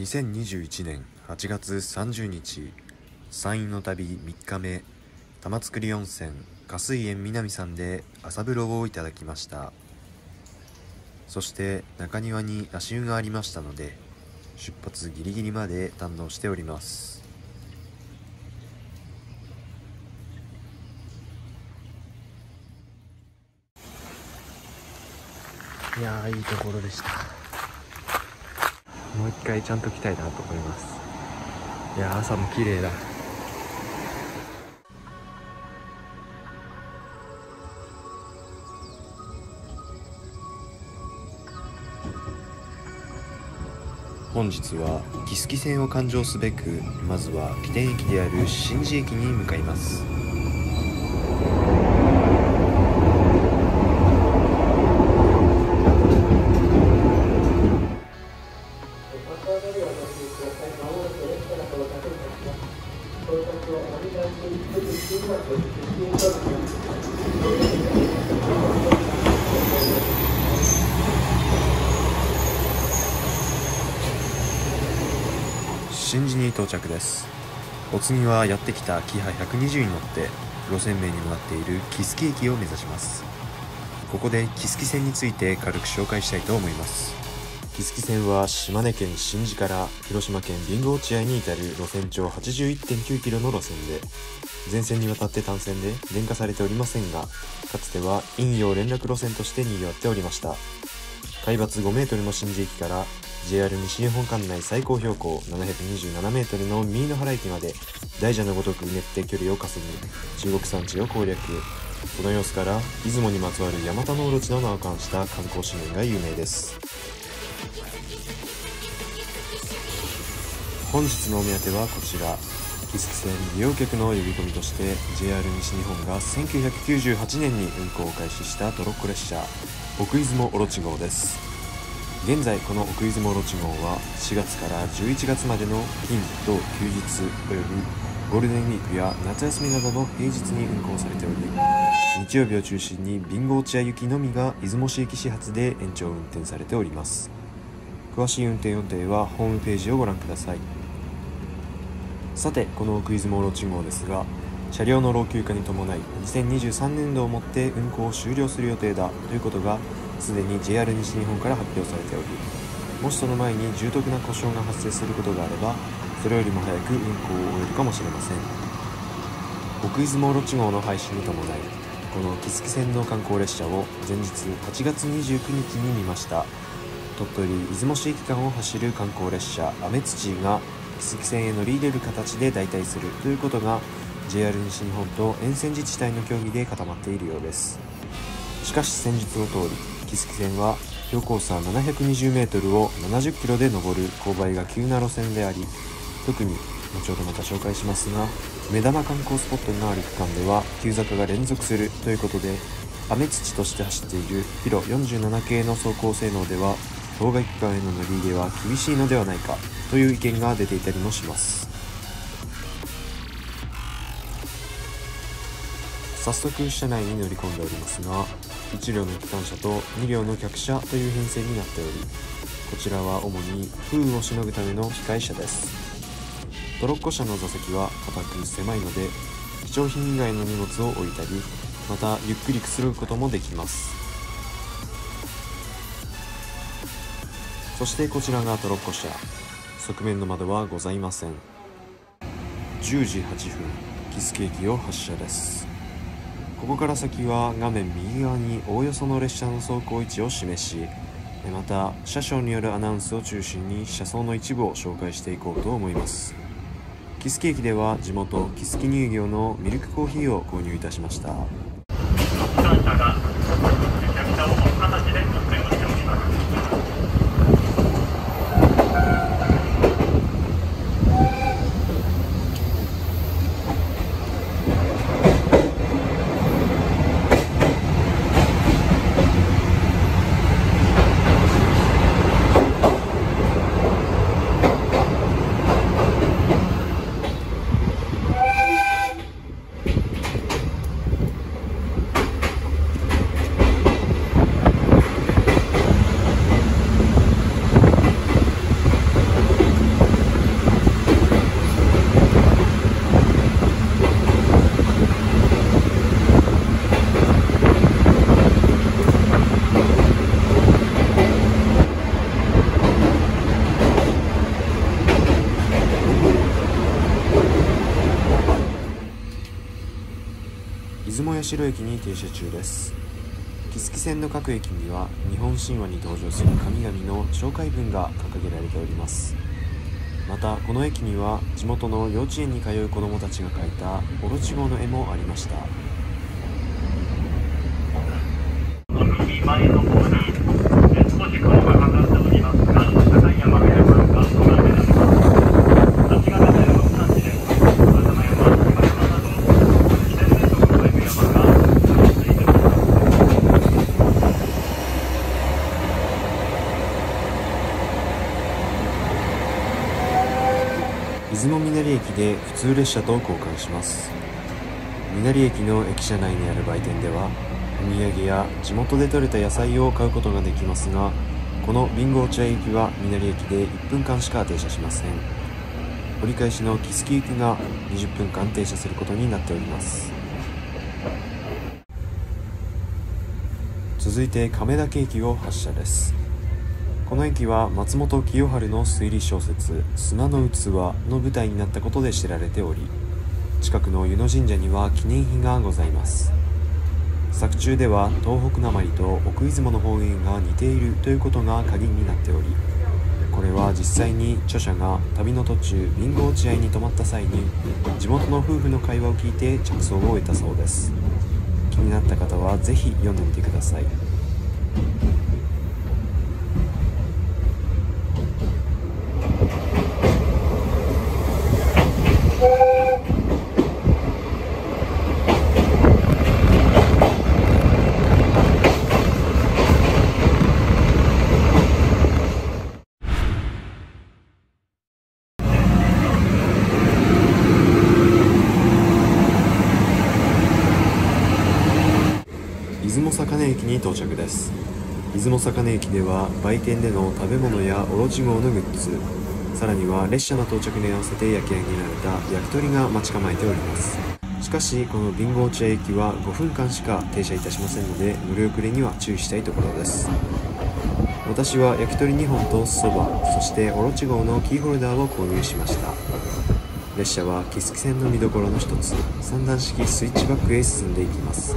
2021年8月30日、山陰の旅3日目、玉造温泉加水園南さんで朝風呂をいただきました。そして中庭に足湯がありましたので、出発ギリギリまで堪能しております。いやー、いいところでした。もう一回ちゃんと来たいなと思います。いやー、朝も綺麗だ。本日は木次線を環状すべく、まずは起点駅である新地駅に向かいます。新地に到着です。お次はやってきたキハ120に乗って路線名にもなっている木次駅を目指します。ここで木次線について軽く紹介したいと思います。木次線は島根県新地から広島県備後落合に至る路線長 81.9 キロの路線で、全線にわたって単線で電化されておりませんが、かつては飲用連絡路線として賑わっておりました。海抜5メートルの新地駅から JR 西日本管内最高標高727メートルの三井ノ原駅まで大蛇のごとくうねって距離を稼ぎ、中国山地を攻略。この様子から出雲にまつわるヤマタノオロチの名を冠した観光資源が有名です。本日のお目当てはこちら、木次線利用客の呼び込みとして JR 西日本が1998年に運行を開始したトロッコ列車奥出雲オロチ号です。現在この奥出雲オロチ号は4月から11月までの金土休日およびゴールデンウィークや夏休みなどの平日に運行されており、日曜日を中心に備後落合行きのみが出雲市駅始発で延長運転されております。詳しい運転予定はホームページをご覧ください。さて、この奥出雲オロチ号ですが、車両の老朽化に伴い2023年度をもって運行を終了する予定だということがすでに JR 西日本から発表されており、もしその前に重篤な故障が発生することがあれば、それよりも早く運行を終えるかもしれません。奥出雲オロチ号の廃止に伴い、この木次線の観光列車を前日8月29日に見ました鳥取出雲市駅間を走る観光列車アメツチが木次線へ乗り入れる形で代替するということが JR 西日本と沿線自治体の協議で固まっているようです。しかし先日の通り、木次線は標高差720メートルを70キロで登る勾配が急な路線であり、特に後ほどまた紹介しますが、目玉観光スポットのある区間では急坂が連続するということで、雨土として走っているピロ47系の走行性能では当該区間への乗り入れは厳しいのではないかという意見が出ていたりもします。早速車内に乗り込んでおりますが、1両の機関車と2両の客車という編成になっており、こちらは主に風雨をしのぐための控え車です。トロッコ車の座席は固く狭いので、貴重品以外の荷物を置いたり、またゆっくりくつろぐこともできます。そしてこちらがトロッコ車、側面の窓はございません。10時8分、木次駅を発車です。ここから先は画面右側におおよその列車の走行位置を示し、また車掌によるアナウンスを中心に車窓の一部を紹介していこうと思います。木次駅では地元木次乳業のミルクコーヒーを購入いたしました。機関車が客車をこの形で運転をしております。出社駅に停車中です。木次線の各駅には日本神話に登場する神々の紹介文が掲げられております。またこの駅には地元の幼稚園に通う子どもたちが描いたオロチ号の絵もありました。右前の方に少し雲がかかっておりますが、高い山々がご覧になります。足柄での産地で浅間山、今山など自然でとございる山が続いています。出雲みなり駅で普通列車と交換します。みなり駅の駅舎内にある売店ではお土産や地元で採れた野菜を買うことができますが、この備後落合行きはみなり駅で1分間しか停車しません。折り返しの木次行きが20分間停車することになっております。続いて亀田駅を発車です。この駅は松本清張の推理小説「砂の器」の舞台になったことで知られており、近くの湯野神社には記念碑がございます。作中では東北なまりと奥出雲の方言が似ているということが鍵になっており、これは実際に著者が旅の途中備後落合に泊まった際に地元の夫婦の会話を聞いて着想を得たそうです。気になった方はぜひ読んでみてください。出雲坂根駅に到着です。出雲坂根駅では売店での食べ物やオロチ号のグッズ、さらには列車の到着に合わせて焼き上げられた焼き鳥が待ち構えております。しかしこの備後落合駅は5分間しか停車いたしませんので、乗り遅れには注意したいところです。私は焼き鳥2本とそば、そしてオロチ号のキーホルダーを購入しました。列車は木次線の見どころの一つ、3段式スイッチバックへ進んでいきます。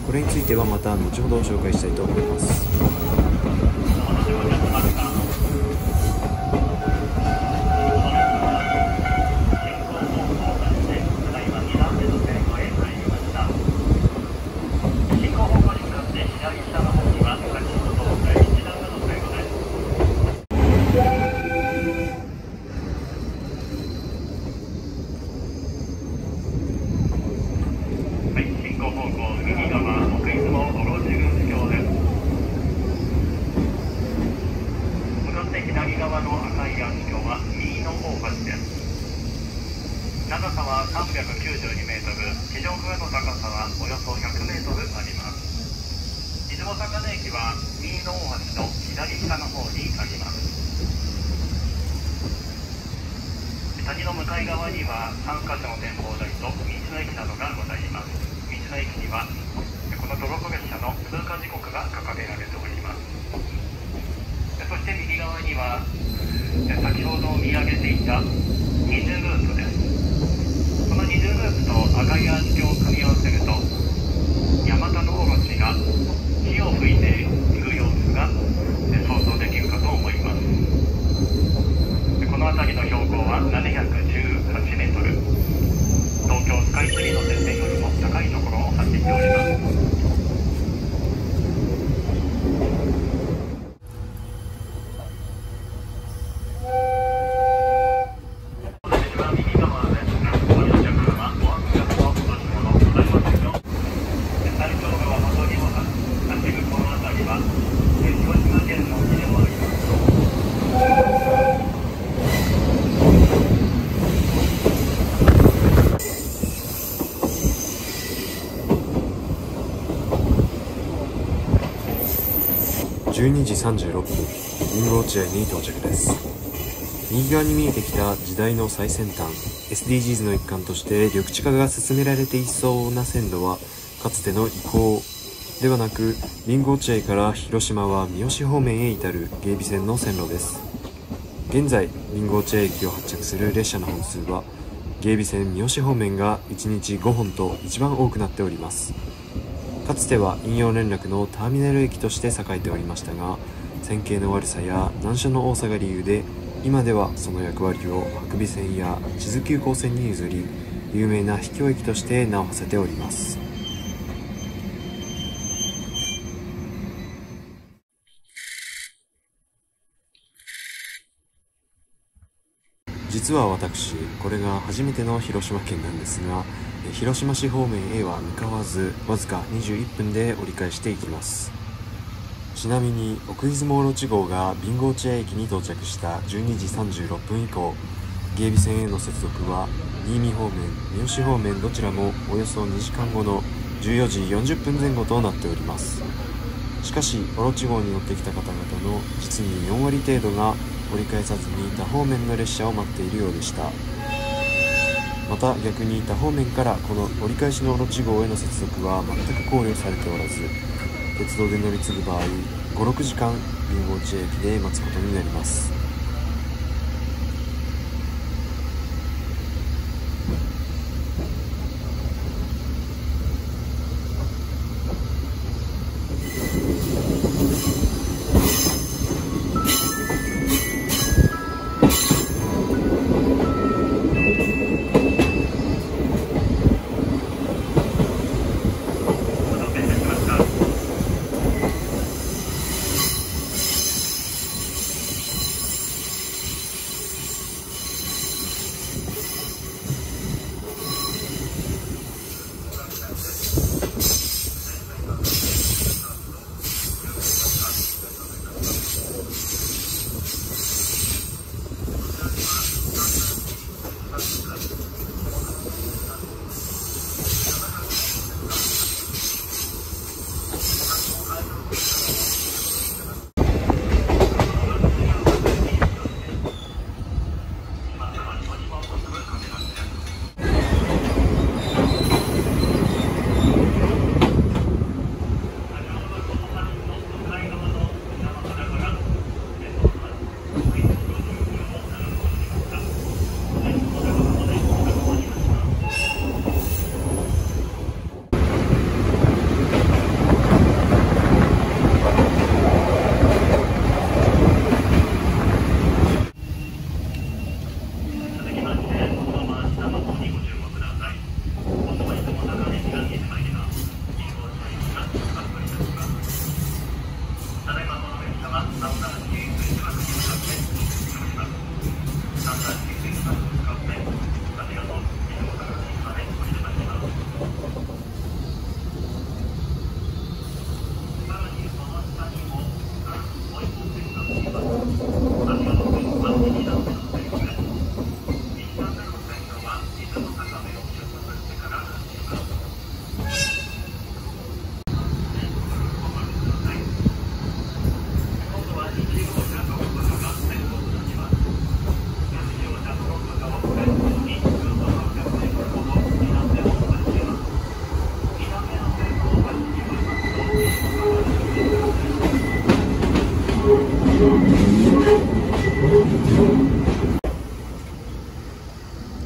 これについてはまた後ほど紹介したいと思います。左側の赤い暗橋は右の大橋です。長さは392メートル、地上からの高さはおよそ100メートルあります。出雲坂根駅は右の大橋の左下の方にあります。谷の向かい側には3カ所の展望台と道の駅などがございます。道の駅にはこのトロッコ列車の通過時刻が掲げられております。そして右側には先ほど見上げていた二重ループです。この二重ループと赤い暗橋を組み合わせると山田のオロチが火を吹いている様子が想像できるかと思います。この辺りの標高は718メートル、東京スカイツリーのてっぺんよりも高いところを走っております。12時36分、備後落合に到着です。右側に見えてきた時代の最先端、SDGs の一環として緑地化が進められていそうな線路は、かつての遺構ではなく、備後落合から広島は三次方面へ至る芸備線の線路です。現在、備後落合駅を発着する列車の本数は、芸備線三次方面が1日5本と一番多くなっております。かつては引用連絡のターミナル駅として栄えておりましたが、線形の悪さや難所の多さが理由で、今ではその役割を伯備線や智頭急行線に譲り、有名な秘境駅として名を馳せております。実は私、これが初めての広島県なんですが、広島市方面へは向かわず、わずか21分で折り返していきます。ちなみに奥出雲オロチ号が備後落合駅に到着した12時36分以降、芸備線への接続は新見方面、三好方面どちらもおよそ2時間後の14時40分前後となっております。しかしオロチ号に乗ってきた方々の実に4割程度が折り返さずに他方面の列車を待っているようでした。また逆に他方面からこの折り返しのオロチ号への接続は全く考慮されておらず、鉄道で乗り継ぐ場合 5,6 時間備後落合駅で待つことになります。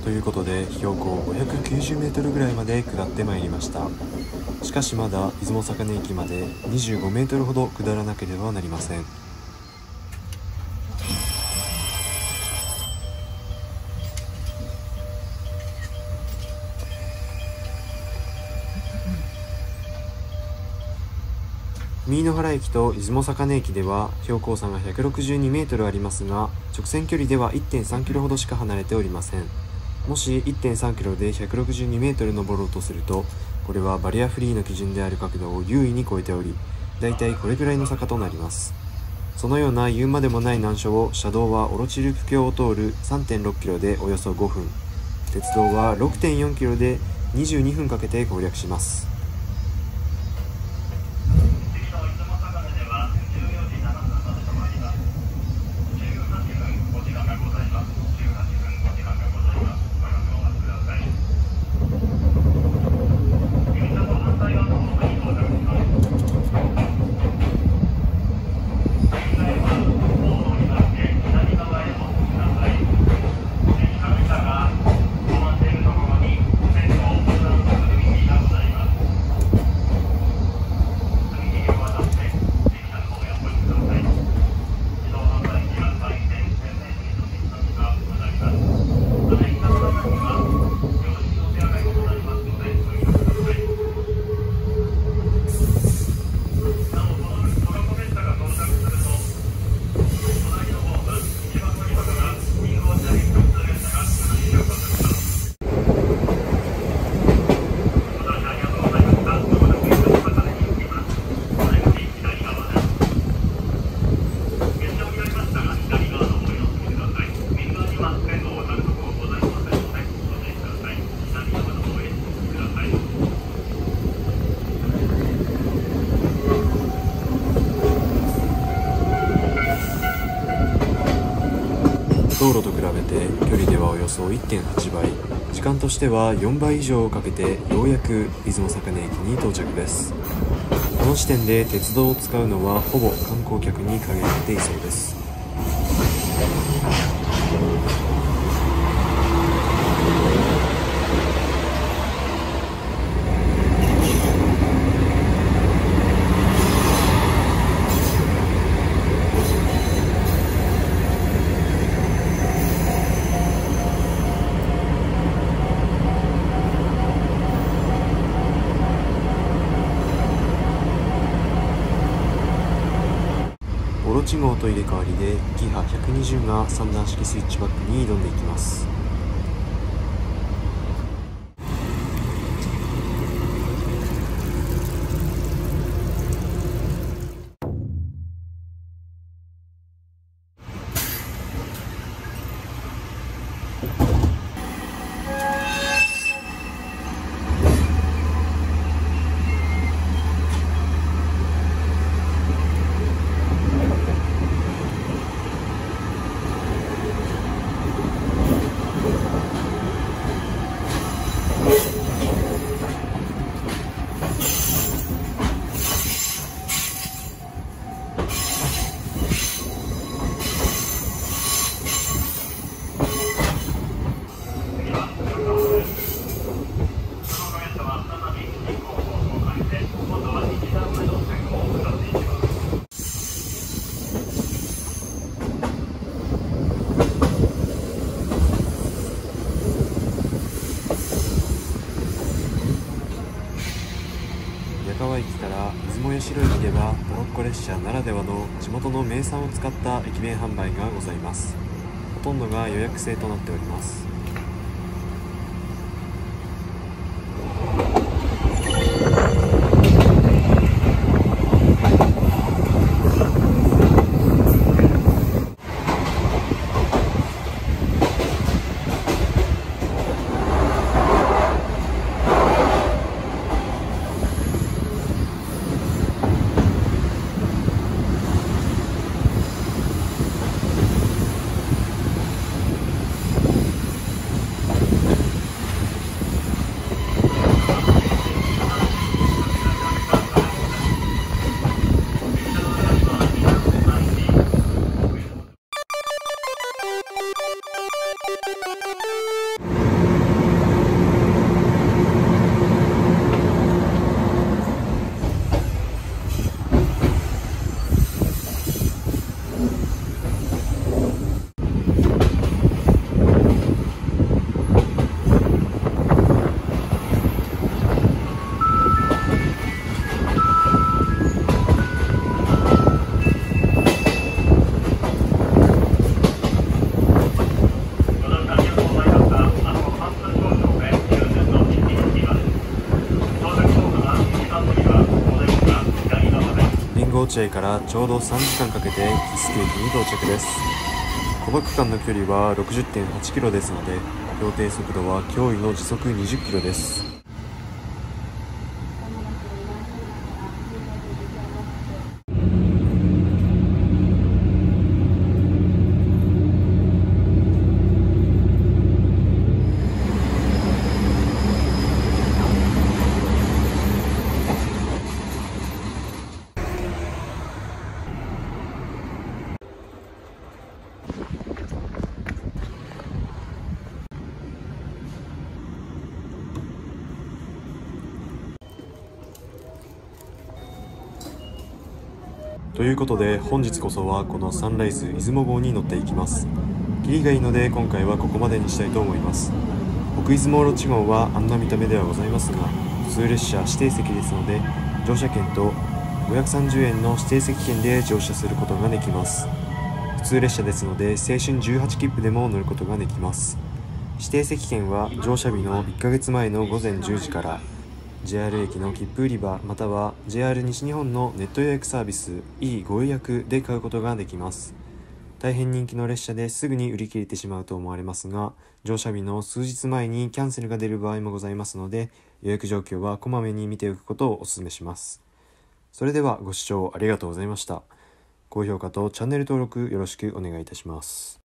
ということで標高590メートルぐらいまで下ってまいりました。しかしまだ出雲坂根駅まで25メートルほど下らなければなりません。三井野原駅と出雲坂根駅では標高差が162メートルありますが、直線距離では 1.3 キロほどしか離れておりません。もし 1.3 キロで162メートル登ろうとすると、これはバリアフリーの基準である角度を優位に超えており、だいたいこれぐらいの坂となります。そのような言うまでもない難所を車道はオロチループ橋を通る 3.6 キロでおよそ5分、鉄道は 6.4 キロで22分かけて攻略します。路と比べて距離ではおよそ 1.8 倍、時間としては4倍以上をかけてようやく出雲坂根駅に到着です。この時点で鉄道を使うのはほぼ観光客に限られていそうです。オロチ号と入れ替わりでキハ120が3段式スイッチバックに挑んでいきます。矢川駅から出雲吉野駅ではトロッコ列車ならではの地元の名産を使った駅弁販売がございます。ほとんどが予約制となっております。落合からちょうど3時間かけて木槻駅に到着です。この区間の距離は 60.8 キロですので、標定速度は驚異の時速20キロです。ということで本日こそはこのサンライズ出雲号に乗っていきます。キリがいいので今回はここまでにしたいと思います。奥出雲オロチ号はあんな見た目ではございますが、普通列車指定席ですので、乗車券と530円の指定席券で乗車することができます。普通列車ですので青春18切符でも乗ることができます。指定席券は乗車日の1ヶ月前の午前10時から JR 駅の切符売り場または JR 西日本のネット予約サービス E ご予約で買うことができます。大変人気の列車ですぐに売り切れてしまうと思われますが、乗車日の数日前にキャンセルが出る場合もございますので、予約状況はこまめに見ておくことをお勧めします。それではご視聴ありがとうございました。高評価とチャンネル登録よろしくお願いいたします。